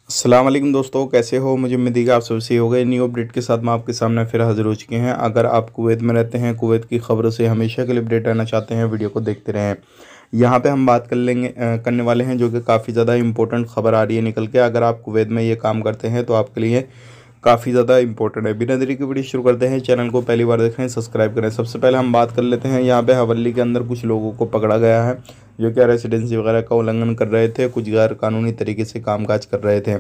अस्सलाम वालेकुम दोस्तों, कैसे हो। मुझे उम्मीद है कि आप सब सही हो गए। न्यू अपडेट के साथ मैं आपके सामने फिर हाजिर हो चुके हैं। अगर आप कुवैत में रहते हैं, कुवैत की खबरों से हमेशा के लिए अपडेट रहना चाहते हैं, वीडियो को देखते रहें। यहाँ पे हम बात करने वाले हैं जो कि काफ़ी ज़्यादा इंपॉर्टेंट खबर आ रही है निकल के। अगर आप कुवैत में ये काम करते हैं तो आपके लिए काफ़ी ज़्यादा इंपॉर्टेंट है। बिना देरी की वीडियो शुरू करते हैं। चैनल को पहली बार देख रहे हैं, सब्सक्राइब करें। सबसे पहले हम बात कर लेते हैं, यहाँ पे हवेली के अंदर कुछ लोगों को पकड़ा गया है जो कि रेसिडेंसी वगैरह का उल्लंघन कर रहे थे, कुछ गैर कानूनी तरीके से कामकाज कर रहे थे।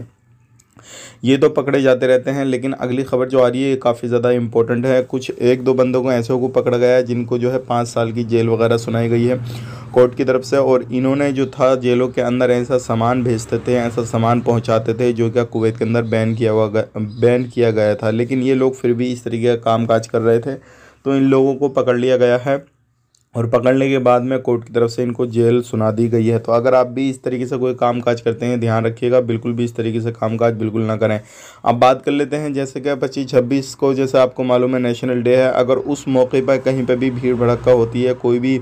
ये तो पकड़े जाते रहते हैं, लेकिन अगली खबर जो आ रही है ये काफ़ी ज़्यादा इंपॉर्टेंट है। कुछ एक दो बंदों को ऐसे को पकड़ा गया है जिनको जो है 5 साल की जेल वगैरह सुनाई गई है कोर्ट की तरफ से। और इन्होंने जो था जेलों के अंदर ऐसा सामान भेजते थे, ऐसा सामान पहुंचाते थे जो क्या कुवैत के अंदर बैन किया गया था। लेकिन ये लोग फिर भी इस तरीके का काम काज कर रहे थे, तो इन लोगों को पकड़ लिया गया है और पकड़ने के बाद में कोर्ट की तरफ से इनको जेल सुना दी गई है। तो अगर आप भी इस तरीके से कोई काम काज करते हैं, ध्यान रखिएगा, बिल्कुल भी इस तरीके से काम काज बिल्कुल ना करें। अब बात कर लेते हैं, जैसे कि 25-26 को जैसे आपको मालूम है नेशनल डे है। अगर उस मौके पर कहीं पर भी भीड़ भड़क्का होती है, कोई भी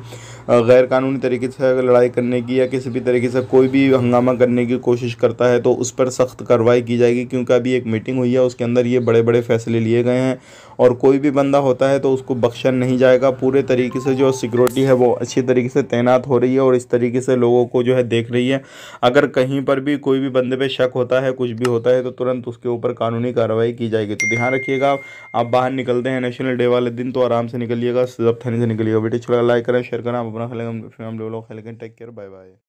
गैर कानूनी तरीके से अगर लड़ाई करने की या किसी भी तरीके से कोई भी हंगामा करने की कोशिश करता है तो उस पर सख्त कार्रवाई की जाएगी। क्योंकि अभी एक मीटिंग हुई है, उसके अंदर ये बड़े बड़े फैसले लिए गए हैं और कोई भी बंदा होता है तो उसको बख्शा नहीं जाएगा। पूरे तरीके से जो सिक्योरिटी है वो अच्छी तरीके से तैनात हो रही है और इस तरीके से लोगों को जो है देख रही है। अगर कहीं पर भी कोई भी बंदे पे शक होता है, कुछ भी होता है, तो तुरंत उसके ऊपर कानूनी कार्रवाई की जाएगी। तो ध्यान रखिएगा, आप बाहर निकलते हैं नेशनल डे वाले दिन तो आराम से निकलिएगा, सावधानी से निकलिएगा। वीडियो अच्छा लगा लाइक करें, शेयर करें। आप अपना ख्याल रखें, टेक केयर, बाय बाय।